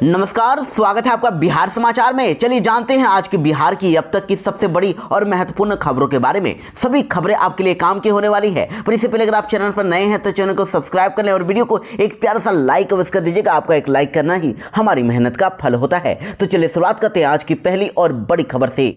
नमस्कार, स्वागत है आपका बिहार समाचार में। चलिए जानते हैं आज की बिहार की अब तक की सबसे बड़ी और महत्वपूर्ण खबरों के बारे में। सभी खबरें आपके लिए काम की होने वाली है, पर इससे पहले अगर आप चैनल पर नए हैं तो चैनल को सब्सक्राइब कर लें और वीडियो को एक प्यारा सा लाइक अवश्य कर दीजिएगा। आपका एक लाइक करना ही हमारी मेहनत का फल होता है। तो चलिए शुरुआत करते हैं आज की पहली और बड़ी खबर से।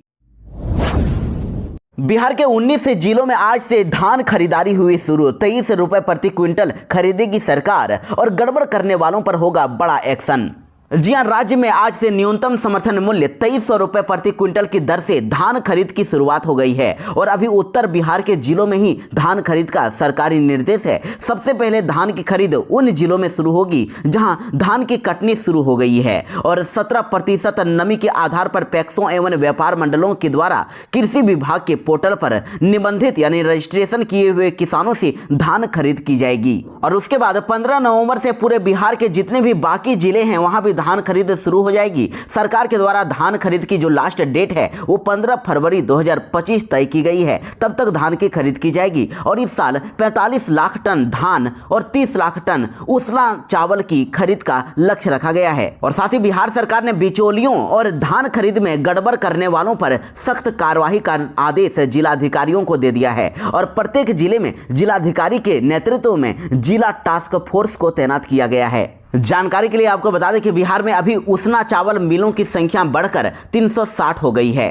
बिहार के 19 जिलों में आज से धान खरीदारी हुई शुरू। 23 रुपए प्रति क्विंटल खरीदेगी सरकार और गड़बड़ करने वालों पर होगा बड़ा एक्शन। जी हां, राज्य में आज से न्यूनतम समर्थन मूल्य 2300 रुपए प्रति क्विंटल की दर से धान खरीद की शुरुआत हो गई है और अभी उत्तर बिहार के जिलों में ही धान खरीद का सरकारी निर्देश है। सबसे पहले धान की खरीद उन जिलों में शुरू होगी जहां धान की कटनी शुरू हो गई है और 17% नमी के आधार पर पैक्सों एवं व्यापार मंडलों के द्वारा कृषि विभाग के पोर्टल पर निबंधित यानी रजिस्ट्रेशन किए हुए किसानों से धान खरीद की जाएगी। और उसके बाद 15 नवंबर से पूरे बिहार के जितने भी बाकी जिले हैं वहां भी धान खरीद शुरू हो जाएगी। सरकार के द्वारा धान खरीद की जो लास्ट डेट है वो 15 फरवरी 2025 तय की गई है। तब तक धान की खरीद की जाएगी और इस साल 45 लाख टन धान और 30 लाख टन उसना चावल की खरीद का लक्ष्य रखा गया है। और साथ ही बिहार सरकार ने बिचौलियों और धान खरीद में गड़बड़ करने वालों पर सख्त कार्रवाई का आदेश जिलाधिकारियों को दे दिया है और प्रत्येक जिले में जिलाधिकारी के नेतृत्व में जिला टास्क फोर्स को तैनात किया गया है। जानकारी के लिए आपको बता दें कि बिहार में अभी उसना चावल मिलों की संख्या बढ़कर 360 हो गई है।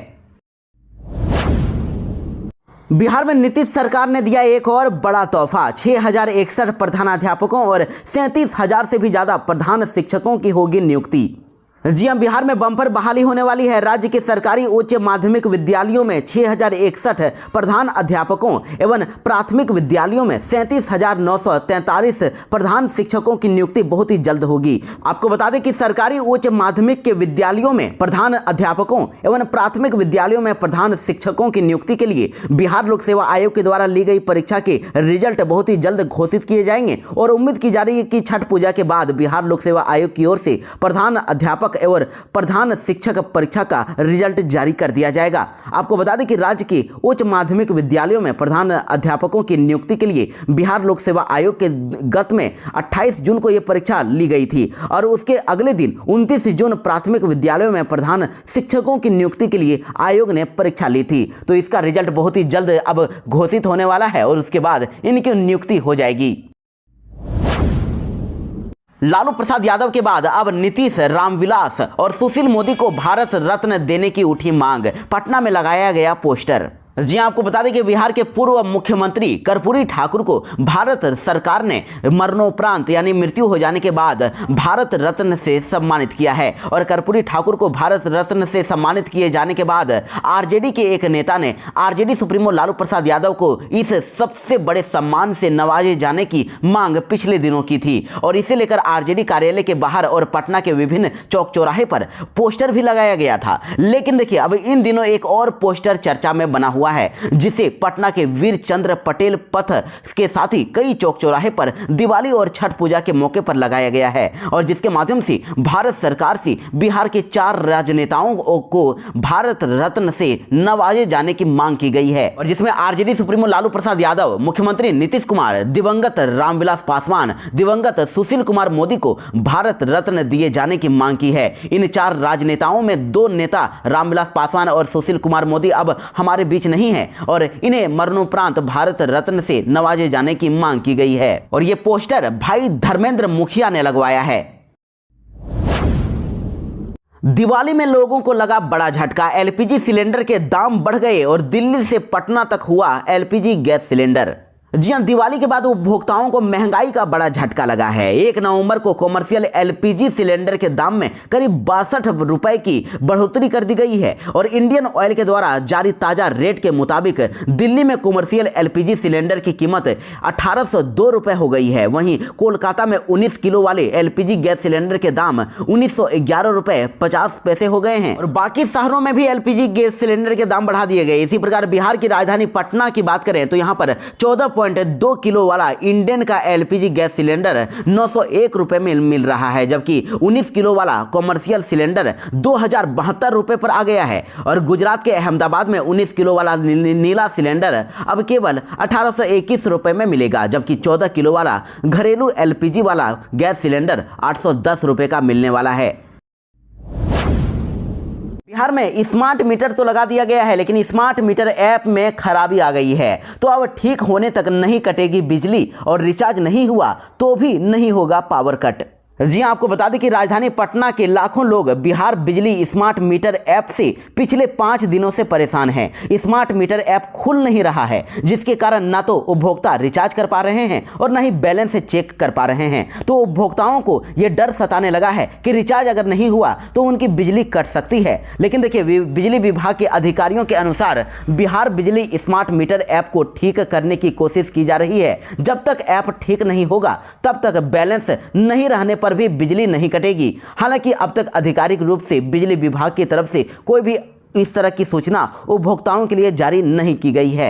बिहार में नीतीश सरकार ने दिया एक और बड़ा तोहफा। 6061 प्रधानाध्यापकों और 37,000 से भी ज्यादा प्रधान शिक्षकों की होगी नियुक्ति। जी हां, बिहार में बम्पर बहाली होने वाली है। राज्य के सरकारी उच्च माध्यमिक विद्यालयों में 6061 प्रधान अध्यापकों एवं प्राथमिक विद्यालयों में 37,943 प्रधान शिक्षकों की नियुक्ति बहुत ही जल्द होगी। आपको बता दें कि सरकारी उच्च माध्यमिक के विद्यालयों में प्रधान अध्यापकों एवं प्राथमिक विद्यालयों में प्रधान शिक्षकों की नियुक्ति के लिए बिहार लोक सेवा आयोग के द्वारा ली गई परीक्षा के रिजल्ट बहुत ही जल्द घोषित किए जाएंगे और उम्मीद की जा रही है कि छठ पूजा के बाद बिहार लोक सेवा आयोग की ओर से प्रधान अध्यापक एवं प्रधान शिक्षक परीक्षा का रिजल्ट जारी कर दिया जाएगा। आपको बता दें कि राज्य के उच्च माध्यमिक विद्यालयों में प्रधान अध्यापकों की नियुक्ति के लिए बिहार लोक सेवा आयोग के गत में 28 जून को यह परीक्षा ली गई थी और उसके अगले दिन 29 जून प्राथमिक विद्यालयों में प्रधान शिक्षकों की नियुक्ति के लिए आयोग ने परीक्षा ली थी। तो इसका रिजल्ट बहुत ही जल्द अब घोषित होने वाला है और उसके बाद इनकी नियुक्ति हो जाएगी। लालू प्रसाद यादव के बाद अब नीतीश, रामविलास और सुशील मोदी को भारत रत्न देने की उठी मांग। पटना में लगाया गया पोस्टर। जी आपको बता दें कि बिहार के पूर्व मुख्यमंत्री कर्पूरी ठाकुर को भारत सरकार ने मरणोपरांत यानी मृत्यु हो जाने के बाद भारत रत्न से सम्मानित किया है और कर्पूरी ठाकुर को भारत रत्न से सम्मानित किए जाने के बाद आरजेडी के एक नेता ने आरजेडी सुप्रीमो लालू प्रसाद यादव को इस सबसे बड़े सम्मान से नवाजे जाने की मांग पिछले दिनों की थी और इसे लेकर आरजेडी कार्यालय के बाहर और पटना के विभिन्न चौक चौराहे पर पोस्टर भी लगाया गया था। लेकिन देखिए, अब इन दिनों एक और पोस्टर चर्चा में बना हुआ है जिसे पटना के वीर चंद्र पटेल पथ के साथ ही कई चौक चौराहे पर दिवाली और छठ पूजा के मौके पर लगाया गया है और जिसके माध्यम से भारत सरकार से बिहार के 4 राजनेताओं को भारत रत्न से नवाजे जाने की मांग की गई है और जिसमें आरजेडी सुप्रीमो लालू प्रसाद यादव, मुख्यमंत्री नीतीश कुमार, दिवंगत रामविलास पासवान, दिवंगत सुशील कुमार मोदी को भारत रत्न दिए जाने की मांग की है। इन 4 राजनेताओं में 2 नेता रामविलास पासवान और सुशील कुमार मोदी अब हमारे बीच नहीं है और इन्हें मरणोपरांत भारत रत्न से नवाजे जाने की मांग की गई है और यह पोस्टर भाई धर्मेंद्र मुखिया ने लगवाया है। दिवाली में लोगों को लगा बड़ा झटका। एलपीजी सिलेंडर के दाम बढ़ गए और दिल्ली से पटना तक हुआ एलपीजी गैस सिलेंडर। जी हां, दिवाली के बाद उपभोक्ताओं को महंगाई का बड़ा झटका लगा है। 1 नवंबर को कॉमर्शियल एलपीजी सिलेंडर के दाम में करीब 62 रुपए की बढ़ोतरी कर दी गई है और इंडियन ऑयल के द्वारा जारी ताजा रेट के मुताबिक दिल्ली में कॉमर्शियल एलपीजी सिलेंडर की कीमत 1802 रुपए हो गई है। वहीं कोलकाता में 19 किलो वाले एलपीजी गैस सिलेंडर के दाम 1911 रुपए 50 पैसे हो गए हैं और बाकी शहरों में भी एलपीजी गैस सिलेंडर के दाम बढ़ा दिए गए। इसी प्रकार बिहार की राजधानी पटना की बात करें तो यहाँ पर 14.2 किलो वाला इंडेन का एलपीजी गैस सिलेंडर 901 रुपए में मिल रहा है, जबकि 19 किलो वाला कॉमर्शियल सिलेंडर 2072 रुपए पर आ गया है। और गुजरात के अहमदाबाद में 19 किलो वाला नीला सिलेंडर अब केवल 1821 रुपए में मिलेगा, जबकि 14 किलो वाला घरेलू एलपीजी वाला गैस सिलेंडर 810 रुपए का मिलने वाला है। बिहार में स्मार्ट मीटर तो लगा दिया गया है, लेकिन स्मार्ट मीटर ऐप में खराबी आ गई है। तो अब ठीक होने तक नहीं कटेगी बिजली और रिचार्ज नहीं हुआ तो भी नहीं होगा पावर कट। जी आपको बता दें कि राजधानी पटना के लाखों लोग बिहार बिजली स्मार्ट मीटर ऐप से पिछले 5 दिनों से परेशान हैं। स्मार्ट मीटर ऐप खुल नहीं रहा है, जिसके कारण ना तो उपभोक्ता रिचार्ज कर पा रहे हैं और ना ही बैलेंस चेक कर पा रहे हैं। तो उपभोक्ताओं को यह डर सताने लगा है कि रिचार्ज अगर नहीं हुआ तो उनकी बिजली कट सकती है। लेकिन देखिए, बिजली विभाग के अधिकारियों के अनुसार बिहार बिजली स्मार्ट मीटर ऐप को ठीक करने की कोशिश की जा रही है। जब तक ऐप ठीक नहीं होगा तब तक बैलेंस नहीं रहने पर भी बिजली नहीं कटेगी। हालांकि अब तक आधिकारिक रूप से बिजली विभाग की तरफ से कोई भी इस तरह की सूचना उपभोक्ताओं के लिए जारी नहीं की गई है।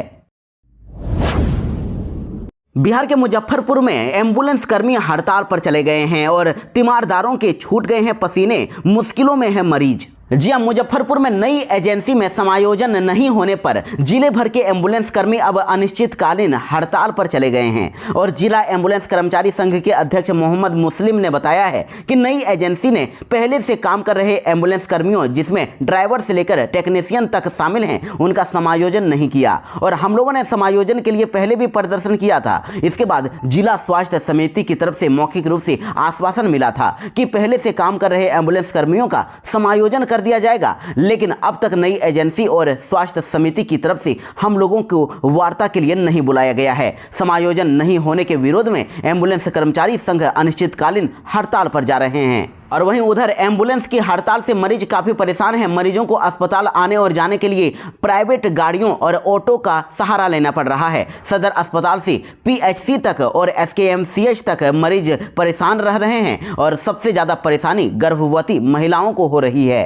बिहार के मुजफ्फरपुर में एम्बुलेंस कर्मी हड़ताल पर चले गए हैं और तीमारदारों के छूट गए हैं पसीने, मुश्किलों में है मरीज। जी हाँ, मुजफ्फरपुर में नई एजेंसी में समायोजन नहीं होने पर जिले भर के एम्बुलेंस कर्मी अब अनिश्चितकालीन हड़ताल पर चले गए हैं। और जिला एम्बुलेंस कर्मचारी संघ के अध्यक्ष मोहम्मद मुस्लिम ने बताया है कि नई एजेंसी ने पहले से काम कर रहे एम्बुलेंस कर्मियों, जिसमें ड्राइवर से लेकर टेक्नीशियन तक शामिल हैं, उनका समायोजन नहीं किया। और हम लोगों ने समायोजन के लिए पहले भी प्रदर्शन किया था। इसके बाद जिला स्वास्थ्य समिति की तरफ से मौखिक रूप से आश्वासन मिला था कि पहले से काम कर रहे एम्बुलेंस कर्मियों का समायोजन कर दिया जाएगा। लेकिन अब तक नई एजेंसी और स्वास्थ्य समिति की तरफ से हम लोगों को वार्ता के लिए नहीं बुलाया गया है। समायोजन नहीं होने के विरोध में एम्बुलेंस कर्मचारी संघ अनिश्चितकालीन हड़ताल पर जा रहे हैं। और वहीं उधर एम्बुलेंस की हड़ताल से मरीज काफी परेशान हैं। मरीजों को अस्पताल आने और जाने के लिए प्राइवेट गाड़ियों और ऑटो का सहारा लेना पड़ रहा है। सदर अस्पताल से पीएचसी तक और एसकेएमसीएच तक मरीज परेशान रह रहे हैं और सबसे ज्यादा परेशानी गर्भवती महिलाओं को हो रही है।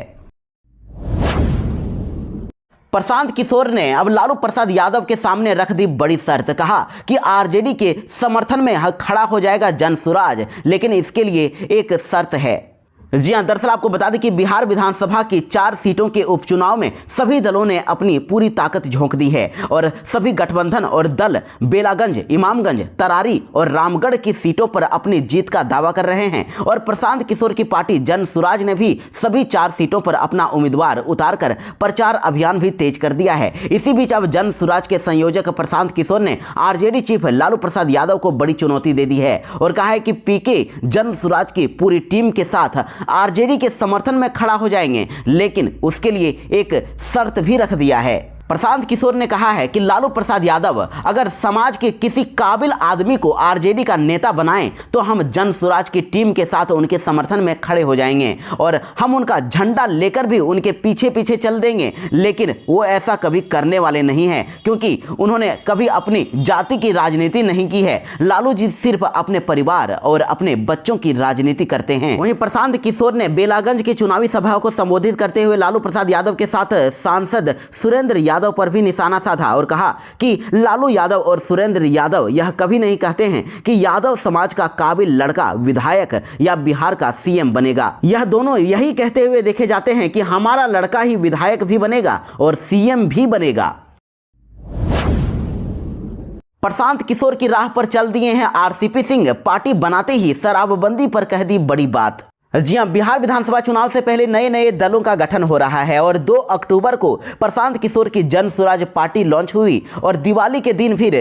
प्रशांत किशोर ने अब लालू प्रसाद यादव के सामने रख दी बड़ी शर्त। कहा कि आरजेडी के समर्थन में खड़ा हो जाएगा जनसुराज, लेकिन इसके लिए एक शर्त है। जी हां, दरअसल आपको बता दें कि बिहार विधानसभा की 4 सीटों के उपचुनाव में सभी दलों ने अपनी पूरी ताकत झोंक दी है और सभी गठबंधन और दल बेलागंज, इमामगंज, तरारी और रामगढ़ की सीटों पर अपनी जीत का दावा कर रहे हैं। और प्रशांत किशोर की पार्टी जनसुराज ने भी सभी 4 सीटों पर अपना उम्मीदवार उतारकर प्रचार अभियान भी तेज कर दिया है। इसी बीच अब जनसुराज के संयोजक प्रशांत किशोर ने आरजेडी चीफ लालू प्रसाद यादव को बड़ी चुनौती दे दी है और कहा है कि पीके जनसुराज की पूरी टीम के साथ आरजेडी के समर्थन में खड़ा हो जाएंगे, लेकिन उसके लिए एक शर्त भी रख दिया है। प्रशांत किशोर ने कहा है कि लालू प्रसाद यादव अगर समाज के किसी काबिल आदमी को आरजेडी का नेता बनाएं तो हम जनसुराज की टीम के साथ उनके समर्थन में खड़े हो जाएंगे और हम उनका झंडा लेकर भी उनके पीछे पीछे चल देंगे। लेकिन वो ऐसा कभी करने वाले नहीं हैं, क्योंकि उन्होंने कभी अपनी जाति की राजनीति नहीं की है। लालू जी सिर्फ अपने परिवार और अपने बच्चों की राजनीति करते हैं। वहीं प्रशांत किशोर ने बेलागंज की चुनावी सभा को संबोधित करते हुए लालू प्रसाद यादव के साथ सांसद सुरेंद्र यादव पर भी निशाना साधा और कहा कि लालू यादव और सुरेंद्र यादव यह कभी नहीं कहते हैं कि यादव समाज का काबिल लड़का विधायक या बिहार का सीएम बनेगा। यह दोनों यही कहते हुए देखे जाते हैं कि हमारा लड़का ही विधायक भी बनेगा और सीएम भी बनेगा। प्रशांत किशोर की राह पर चल दिए हैं आरसीपी सिंह। पार्टी बनाते ही शराबबंदी पर कह दी बड़ी बात। जी हां, बिहार विधानसभा चुनाव से पहले नए नए दलों का गठन हो रहा है और 2 अक्टूबर को प्रशांत किशोर की जनसुराज पार्टी लॉन्च हुई और दिवाली के दिन फिर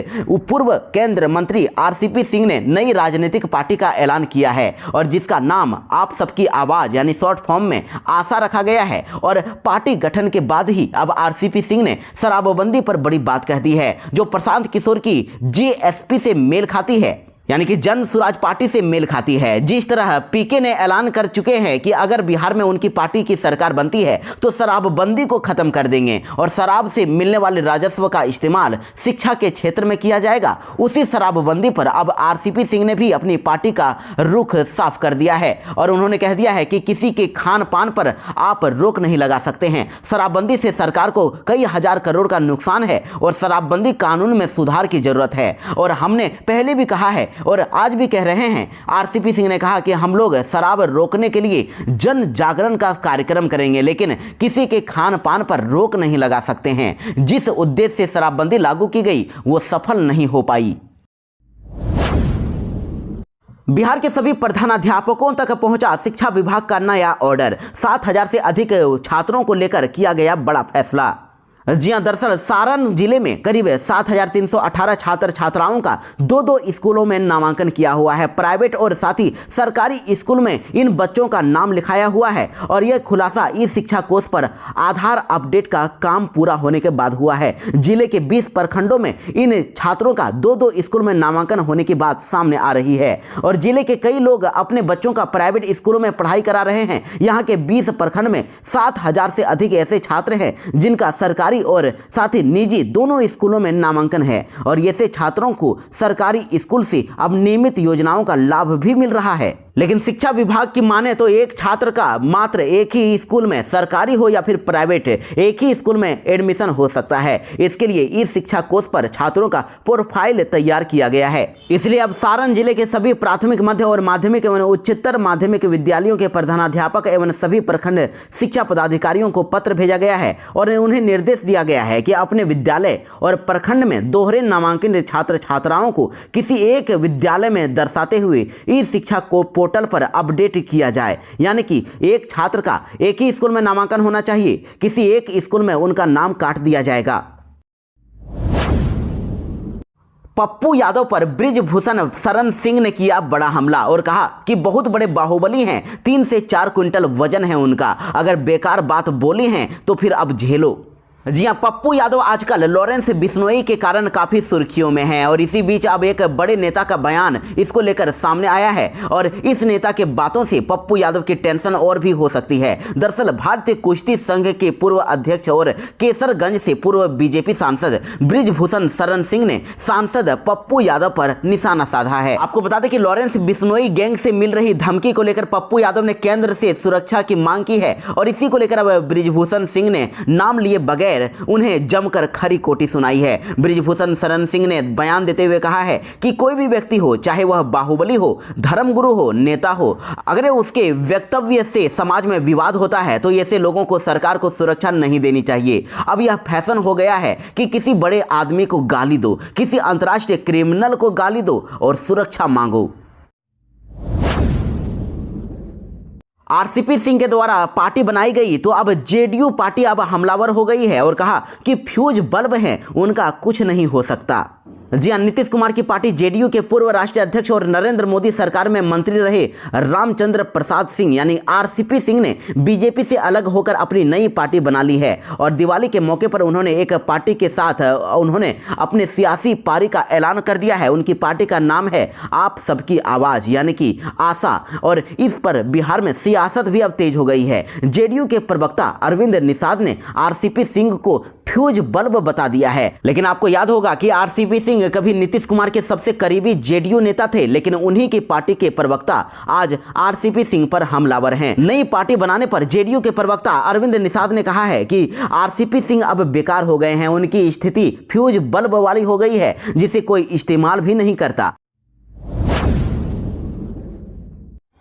पूर्व केंद्र मंत्री आरसीपी सिंह ने नई राजनीतिक पार्टी का ऐलान किया है और जिसका नाम आप सबकी आवाज यानी शॉर्ट फॉर्म में आशा रखा गया है। और पार्टी गठन के बाद ही अब आरसीपी सिंह ने शराबबंदी पर बड़ी बात कह दी है, जो प्रशांत किशोर की जीएसपी से मेल खाती है, यानी कि जनसुराज पार्टी से मेल खाती है। जिस तरह पीके ने ऐलान कर चुके हैं कि अगर बिहार में उनकी पार्टी की सरकार बनती है तो शराबबंदी को खत्म कर देंगे और शराब से मिलने वाले राजस्व का इस्तेमाल शिक्षा के क्षेत्र में किया जाएगा, उसी शराबबंदी पर अब आरसीपी सिंह ने भी अपनी पार्टी का रुख साफ कर दिया है और उन्होंने कह दिया है कि किसी के खान पान पर आप रोक नहीं लगा सकते हैं। शराबबंदी से सरकार को कई हजार करोड़ का नुकसान है और शराबबंदी कानून में सुधार की जरूरत है। और हमने पहले भी कहा है और आज भी कह रहे हैं, आरसीपी सिंह ने कहा कि हम लोग शराब रोकने के लिए जन जागरण का कार्यक्रम करेंगे, लेकिन किसी के खान पान पर रोक नहीं लगा सकते हैं। जिस उद्देश्य से शराबबंदी लागू की गई वो सफल नहीं हो पाई। बिहार के सभी प्रधानाध्यापकों तक पहुंचा शिक्षा विभाग का नया ऑर्डर। 7,000 से अधिक छात्रों को लेकर किया गया बड़ा फैसला। जी हां, दरअसल सारण जिले में करीब 7,318 छात्र छात्राओं का दो स्कूलों में नामांकन किया हुआ है। प्राइवेट और साथ ही सरकारी स्कूल में इन बच्चों का नाम लिखाया हुआ है और यह खुलासा ई शिक्षा कोष पर आधार अपडेट का काम पूरा होने के बाद हुआ है। जिले के 20 प्रखंडों में इन छात्रों का दो स्कूल में नामांकन होने की बात सामने आ रही है और जिले के कई लोग अपने बच्चों का प्राइवेट स्कूलों में पढ़ाई करा रहे हैं। यहाँ के 20 प्रखंड में 7,000 से अधिक ऐसे छात्र हैं जिनका सरकारी और साथ ही निजी दोनों स्कूलों में नामांकन है और ऐसे छात्रों को सरकारी स्कूल से अब नियमित योजनाओं का लाभ भी मिल रहा है। लेकिन शिक्षा विभाग की माने तो एक छात्र का मात्र एक ही स्कूल में, सरकारी हो या फिर प्राइवेट, एक ही स्कूल में एडमिशन हो सकता है। इसके लिए इस शिक्षा कोष पर छात्रों का प्रोफाइल तैयार किया गया है। इसलिए अब सारण जिले के सभी प्राथमिक, मध्य और माध्यमिक एवं उच्चतर माध्यमिक विद्यालयों के प्रधानाध्यापक एवं सभी प्रखंड शिक्षा पदाधिकारियों को पत्र भेजा गया है और उन्हें निर्देश दिया गया है कि अपने विद्यालय और प्रखंड में दोहरे नामांकित छात्र छात्राओं को किसी एक विद्यालय में दर्शाते हुए इस शिक्षा को पोर्टल पर अपडेट किया जाए। यानी कि एक छात्र का एक ही स्कूल में नामांकन होना चाहिए, किसी एक स्कूल में उनका नाम काट दिया जाएगा। पप्पू यादव पर बृजभूषण शरण सिंह ने किया बड़ा हमला और कहा कि बहुत बड़े बाहुबली हैं, 3 से 4 क्विंटल वजन है उनका, अगर बेकार बात बोली हैं तो फिर अब झेलो। जी हां, पप्पू यादव आजकल लॉरेंस बिश्नोई के कारण काफी सुर्खियों में हैं और इसी बीच अब एक बड़े नेता का बयान इसको लेकर सामने आया है और इस नेता के बातों से पप्पू यादव की टेंशन और भी हो सकती है। दरअसल भारतीय कुश्ती संघ के पूर्व अध्यक्ष और केसरगंज से पूर्व बीजेपी सांसद बृजभूषण शरण सिंह ने सांसद पप्पू यादव पर निशाना साधा है। आपको बता दें कि लॉरेंस बिश्नोई गैंग से मिल रही धमकी को लेकर पप्पू यादव ने केंद्र से सुरक्षा की मांग की है और इसी को लेकर अब बृजभूषण सिंह ने नाम लिए बगैर उन्हें जमकर खरी कोटी सुनाई है। बृजभूषण शरण सिंह ने बयान देते हुए कहा है कि कोई भी व्यक्ति हो, चाहे वह बाहुबली हो, धर्मगुरु हो, नेता हो, अगर उसके वक्तव्य से समाज में विवाद होता है तो ऐसे लोगों को सरकार को सुरक्षा नहीं देनी चाहिए। अब यह फैशन हो गया है कि किसी बड़े आदमी को गाली दो, किसी अंतर्राष्ट्रीय क्रिमिनल को गाली दो और सुरक्षा मांगो। आरसीपी सिंह के द्वारा पार्टी बनाई गई तो अब जेडीयू पार्टी अब हमलावर हो गई है और कहा कि फ्यूज बल्ब हैं, उनका कुछ नहीं हो सकता। जी हां, नीतीश कुमार की पार्टी जेडीयू के पूर्व राष्ट्रीय अध्यक्ष और नरेंद्र मोदी सरकार में मंत्री रहे रामचंद्र प्रसाद सिंह यानी आरसीपी सिंह ने बीजेपी से अलग होकर अपनी नई पार्टी बना ली है और दिवाली के मौके पर उन्होंने एक पार्टी के साथ उन्होंने अपने सियासी पारी का ऐलान कर दिया है। उनकी पार्टी का नाम है आप सबकी आवाज यानी कि आशा और इस पर बिहार में सियासत भी अब तेज हो गई है। जेडीयू के प्रवक्ता अरविंद निषाद ने आरसीपी सिंह को फ्यूज बल्ब बता दिया है। लेकिन आपको याद होगा कि आरसीपी सिंह कभी नीतीश कुमार के सबसे करीबी जेडीयू नेता थे, लेकिन उन्हीं की पार्टी के प्रवक्ता आज आरसीपी सिंह पर हमलावर हैं। नई पार्टी बनाने पर जेडीयू के प्रवक्ता अरविंद निषाद ने कहा है कि आरसीपी सिंह अब बेकार हो गए हैं, उनकी स्थिति फ्यूज बल्ब वाली हो गई है जिसे कोई इस्तेमाल भी नहीं करता।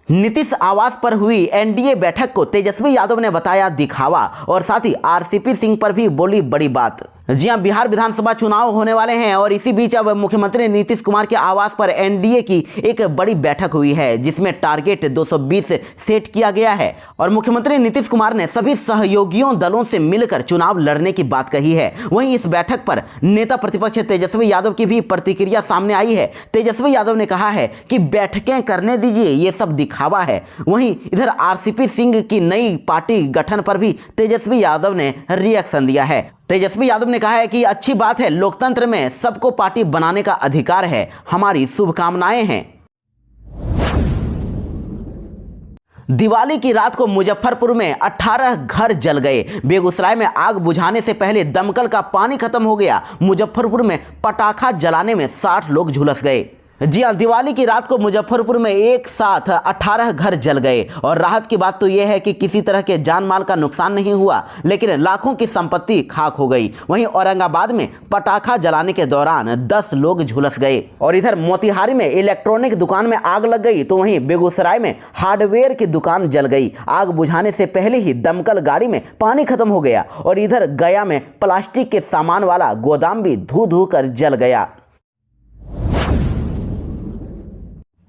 नीतीश आवास पर हुई एनडीए बैठक को तेजस्वी यादव ने बताया दिखावा और साथ ही आरसीपी सिंह पर भी बोली बड़ी बात। जी हां, बिहार विधानसभा चुनाव होने वाले हैं और इसी बीच अब मुख्यमंत्री नीतीश कुमार के आवास पर एनडीए की एक बड़ी बैठक हुई है जिसमें टारगेट 220 सेट किया गया है और मुख्यमंत्री नीतीश कुमार ने सभी सहयोगियों दलों से मिलकर चुनाव लड़ने की बात कही है। वहीं इस बैठक पर नेता प्रतिपक्ष तेजस्वी यादव की भी प्रतिक्रिया सामने आई है। तेजस्वी यादव ने कहा है कि बैठकें करने दीजिए, ये सब दिखावा है। वहीं इधर आरसीपी सिंह की नई पार्टी गठन पर भी तेजस्वी यादव ने रिएक्शन दिया है। तेजस्वी यादव ने कहा है कि अच्छी बात है, लोकतंत्र में सबको पार्टी बनाने का अधिकार है, हमारी शुभकामनाएं हैं। दिवाली की रात को मुजफ्फरपुर में 18 घर जल गए। बेगूसराय में आग बुझाने से पहले दमकल का पानी खत्म हो गया। मुजफ्फरपुर में पटाखा जलाने में 60 लोग झुलस गए। जी हां, दिवाली की रात को मुजफ्फरपुर में एक साथ 18 घर जल गए और राहत की बात तो यह है कि किसी तरह के जान माल का नुकसान नहीं हुआ, लेकिन लाखों की संपत्ति खाक हो गई। वहीं औरंगाबाद में पटाखा जलाने के दौरान 10 लोग झुलस गए और इधर मोतिहारी में इलेक्ट्रॉनिक दुकान में आग लग गई तो वहीं बेगूसराय में हार्डवेयर की दुकान जल गई। आग बुझाने से पहले ही दमकल गाड़ी में पानी खत्म हो गया और इधर गया में प्लास्टिक के सामान वाला गोदाम भी धू धू कर जल गया।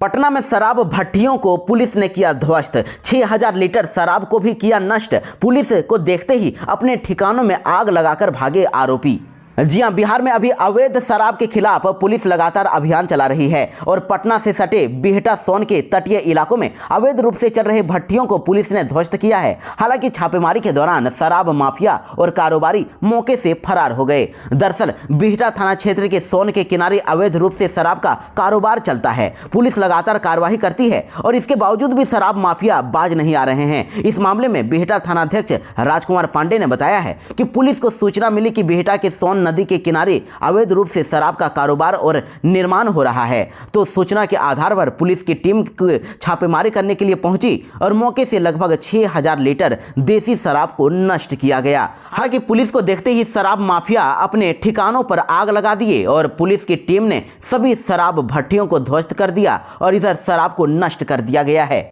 पटना में शराब भट्टियों को पुलिस ने किया ध्वस्त। 6000 लीटर शराब को भी किया नष्ट। पुलिस को देखते ही अपने ठिकानों में आग लगाकर भागे आरोपी। जी हां, बिहार में अभी अवैध शराब के खिलाफ पुलिस लगातार अभियान चला रही है और पटना से सटे बिहटा सोन के तटीय इलाकों में अवैध रूप से चल रहे भट्टियों को पुलिस ने ध्वस्त किया है। हालांकि छापेमारी के दौरान शराब माफिया और कारोबारी मौके से फरार हो गए। दरअसल बिहटा थाना क्षेत्र के सोन के किनारे अवैध रूप से शराब का कारोबार चलता है। पुलिस लगातार कार्रवाई करती है और इसके बावजूद भी शराब माफिया बाज नहीं आ रहे हैं। इस मामले में बिहटा थानाध्यक्ष राजकुमार पांडे ने बताया है कि पुलिस को सूचना मिली कि बिहटा के सोन नदी के किनारे अवैध रूप से शराब का कारोबार और निर्माण हो रहा है। तो सूचना के आधार पर पुलिस की टीम छापेमारी करने के लिए पहुंची और मौके से लगभग 6000 लीटर देसी शराब को नष्ट किया गया। हालांकि पुलिस को देखते ही शराब माफिया अपने ठिकानों पर आग लगा दिए और पुलिस की टीम ने सभी शराब भट्टियों को ध्वस्त कर दिया और इधर शराब को नष्ट कर दिया गया है।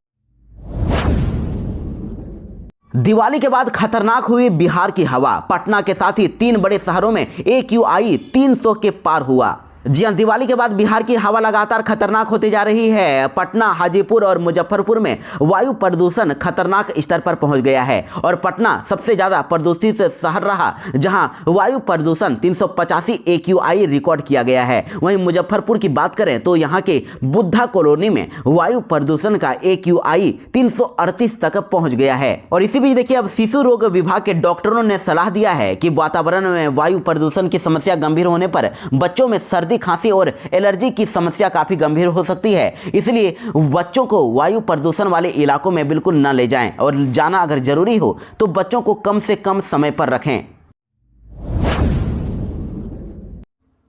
दिवाली के बाद खतरनाक हुई बिहार की हवा। पटना के साथ ही 3 बड़े शहरों में AQI 300 के पार हुआ। जी हां, दिवाली के बाद बिहार की हवा लगातार खतरनाक होती जा रही है। पटना, हाजीपुर और मुजफ्फरपुर में वायु प्रदूषण खतरनाक स्तर पर पहुंच गया है और पटना सबसे ज्यादा प्रदूषित शहर रहा, जहां वायु प्रदूषण 385 AQI रिकॉर्ड किया गया है। वहीं मुजफ्फरपुर की बात करें तो यहां के बुद्धा कॉलोनी में वायु प्रदूषण का AQI 338 तक पहुंच गया है। और इसी बीच देखिए, अब शिशु रोग विभाग के डॉक्टरों ने सलाह दिया है कि वातावरण में वायु प्रदूषण की समस्या गंभीर होने पर बच्चों में सर्दी, खांसी और एलर्जी की समस्या काफी गंभीर हो सकती है। इसलिए बच्चों को वायु प्रदूषण वाले इलाकों में बिल्कुल न ले जाएं और जाना अगर जरूरी हो तो बच्चों को कम से कम समय पर रखें।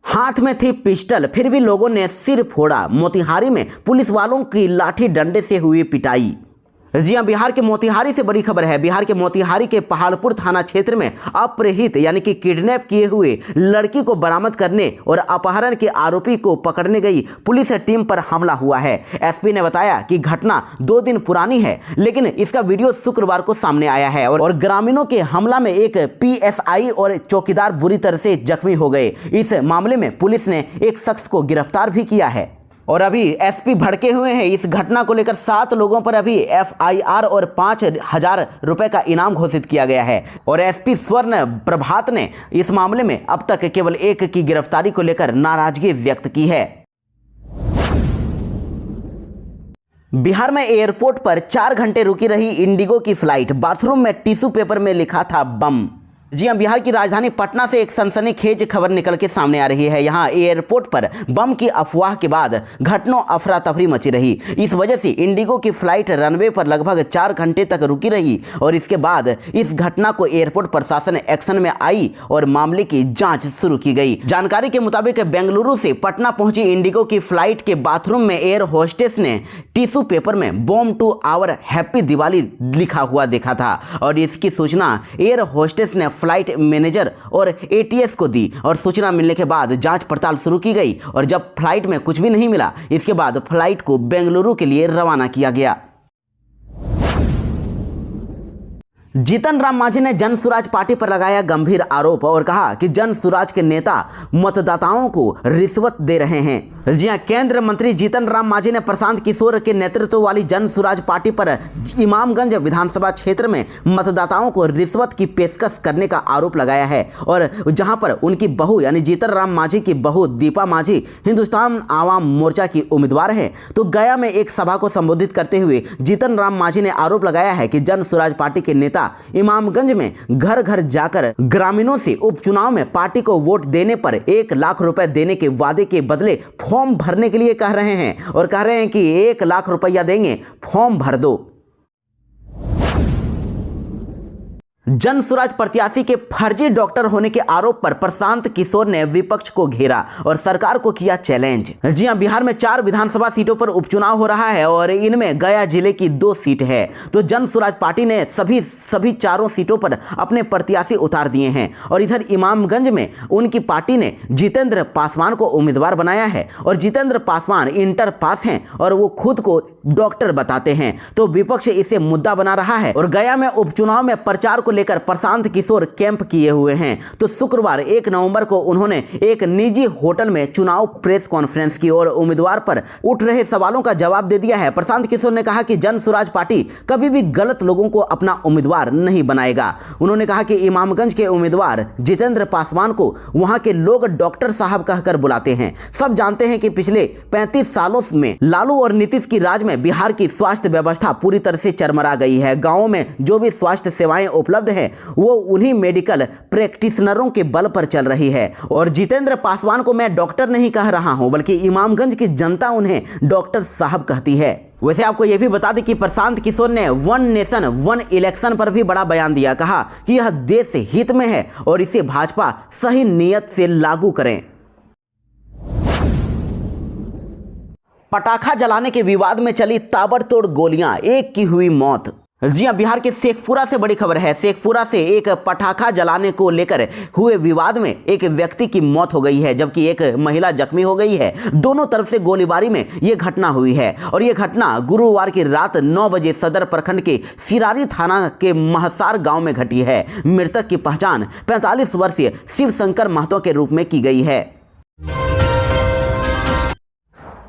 हाथ में थी पिस्टल, फिर भी लोगों ने सिर फोड़ा। मोतिहारी में पुलिस वालों की लाठी डंडे से हुई पिटाई। जी हां, बिहार के मोतिहारी से बड़ी खबर है। बिहार के मोतिहारी के पहाड़पुर थाना क्षेत्र में अपहृत यानी कि किडनैप किए हुए लड़की को बरामद करने और अपहरण के आरोपी को पकड़ने गई पुलिस टीम पर हमला हुआ है। एसपी ने बताया कि घटना 2 दिन पुरानी है, लेकिन इसका वीडियो शुक्रवार को सामने आया है और ग्रामीणों के हमला में एक PSI और चौकीदार बुरी तरह से जख्मी हो गए। इस मामले में पुलिस ने एक शख्स को गिरफ्तार भी किया है और अभी एसपी भड़के हुए हैं। इस घटना को लेकर 7 लोगों पर अभी FIR और 5000 रुपए का इनाम घोषित किया गया है और एसपी स्वर्ण प्रभात ने इस मामले में अब तक केवल एक की गिरफ्तारी को लेकर नाराजगी व्यक्त की है। बिहार में एयरपोर्ट पर 4 घंटे रुकी रही इंडिगो की फ्लाइट। बाथरूम में टिश्यू पेपर में लिखा था बम। जी हां, बिहार की राजधानी पटना से एक सनसनीखेज खबर निकल के सामने आ रही है। यहां एयरपोर्ट पर बम की अफवाह के बाद घटनों अफरा तफरी मची रही। इस वजह से इंडिगो की फ्लाइट रनवे पर लगभग 4 घंटे तक रुकी रही और इसके बाद इस घटना को एयरपोर्ट प्रशासन एक्शन में आई और मामले की जांच शुरू की गई। जानकारी के मुताबिक बेंगलुरु से पटना पहुंची इंडिगो की फ्लाइट के बाथरूम में एयर होस्टेस ने टिश्यू पेपर में bomb to our happy Diwali लिखा हुआ देखा था और इसकी सूचना एयर होस्टेस ने फ्लाइट मैनेजर और ATS को दी और सूचना मिलने के बाद जांच पड़ताल शुरू की गई और जब फ्लाइट में कुछ भी नहीं मिला, इसके बाद फ्लाइट को बेंगलुरु के लिए रवाना किया गया। जीतन राम मांझी ने जन सुराज पार्टी पर लगाया गंभीर आरोप और कहा कि जन सुराज के नेता मतदाताओं को रिश्वत दे रहे हैं। जी हां, केंद्र मंत्री जीतन राम मांझी ने प्रशांत किशोर के नेतृत्व वाली जन सुराज पार्टी पर इमामगंज विधानसभा क्षेत्र में मतदाताओं को रिश्वत की पेशकश करने का आरोप लगाया है और जहां पर उनकी बहू यानी जीतन राम मांझी की बहू दीपा मांझी हिंदुस्तान आवाम मोर्चा की उम्मीदवार है। तो गया में एक सभा को संबोधित करते हुए जीतन राम मांझी ने आरोप लगाया है कि जन सुराज पार्टी के नेता इमामगंज में घर घर जाकर ग्रामीणों से उपचुनाव में पार्टी को वोट देने पर 1 लाख रुपए देने के वादे के बदले फॉर्म भरने के लिए कह रहे हैं और कह रहे हैं कि 1 लाख रुपया देंगे, फॉर्म भर दो। जन सुराज प्रत्याशी के फर्जी डॉक्टर होने के आरोप पर प्रशांत किशोर ने विपक्ष को घेरा और सरकार को किया चैलेंज। जी हां, बिहार में 4 विधानसभा सीटों पर उपचुनाव हो रहा है और इनमें गया जिले की 2 सीट है। तो जन सुराज पार्टी ने सभी 4 सीटों पर अपने प्रत्याशी उतार दिए हैं और इधर इमामगंज में उनकी पार्टी ने जितेंद्र पासवान को उम्मीदवार बनाया है और जितेंद्र पासवान इंटर पास हैं और वो खुद को डॉक्टर बताते हैं। तो विपक्ष इसे मुद्दा बना रहा है और गया में उपचुनाव में प्रचार को लेकर प्रशांत किशोर कैंप किए हुए हैं। तो शुक्रवार 1 नवंबर को उन्होंने एक निजी होटल में चुनाव प्रेस कॉन्फ्रेंस की और उम्मीदवार पर उठ रहे सवालों का जवाब दे दिया है। प्रशांत किशोर ने कहा कि जन स्वराज पार्टी कभी भी गलत लोगों को अपना उम्मीदवार नहीं बनाएगा। उन्होंने कहा कि इमामगंज के उम्मीदवार जितेंद्र पासवान को वहां के लोग डॉक्टर साहब कहकर बुलाते हैं। सब जानते हैं कि पिछले 35 सालों में लालू और नीतीश की राज में बिहार की स्वास्थ्य व्यवस्था पूरी तरह से चरमरा गई है। गांवों में जो भी स्वास्थ्य सेवाएं उपलब्ध हैं वो उन्हीं मेडिकल प्रैक्टिशनरों के बल पर चल रही है। और जितेंद्र पासवान को मैं डॉक्टर नहीं कह रहा हूं, बल्कि इमामगंज की जनता उन्हें डॉक्टर साहब कहती है। वैसे आपको यह भी बता दें कि प्रशांत किशोर ने वन नेशन वन इलेक्शन पर भी बड़ा बयान दिया, कहा कि यह देश हित में है और इसे भाजपा सही नीयत से लागू करें। पटाखा जलाने के विवाद में चली ताबड़तोड़ गोलियां, एक की हुई मौत। जी हां, बिहार के शेखपुरा से बड़ी खबर है। शेखपुरा से एक पटाखा जलाने को लेकर हुए विवाद में एक व्यक्ति की मौत हो गई है, जबकि एक महिला जख्मी हो गई है। दोनों तरफ से गोलीबारी में यह घटना हुई है और यह घटना गुरुवार की रात 9 बजे सदर प्रखंड के सिरारी थाना के महसार गांव में घटी है। मृतक की पहचान 45 वर्षीय शिवशंकर महतो के रूप में की गई है।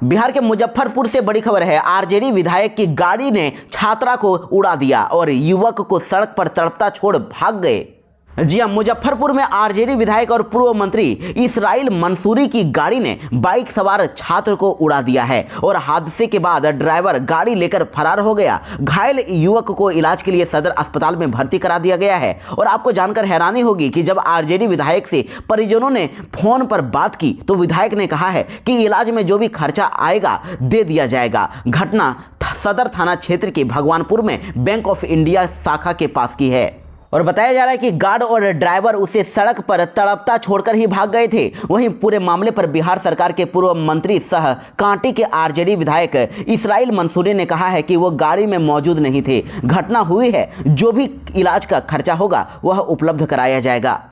बिहार के मुजफ्फरपुर से बड़ी खबर है। आरजेडी विधायक की गाड़ी ने छात्रा को उड़ा दिया और युवक को सड़क पर तड़पता छोड़ भाग गए। जी हां, मुजफ्फरपुर में आरजेडी विधायक और पूर्व मंत्री इसराइल मंसूरी की गाड़ी ने बाइक सवार छात्र को उड़ा दिया है और हादसे के बाद ड्राइवर गाड़ी लेकर फरार हो गया। घायल युवक को इलाज के लिए सदर अस्पताल में भर्ती करा दिया गया है। और आपको जानकर हैरानी होगी कि जब आरजेडी विधायक से परिजनों ने फोन पर बात की तो विधायक ने कहा है कि इलाज में जो भी खर्चा आएगा दे दिया जाएगा। घटना सदर थाना क्षेत्र के भगवानपुर में बैंक ऑफ इंडिया शाखा के पास की है और बताया जा रहा है कि गार्ड और ड्राइवर उसे सड़क पर तड़पता छोड़कर ही भाग गए थे। वहीं पूरे मामले पर बिहार सरकार के पूर्व मंत्री सह कांटी के आरजेडी विधायक इसराइल मंसूरी ने कहा है कि वो गाड़ी में मौजूद नहीं थे। घटना हुई है, जो भी इलाज का खर्चा होगा वह उपलब्ध कराया जाएगा।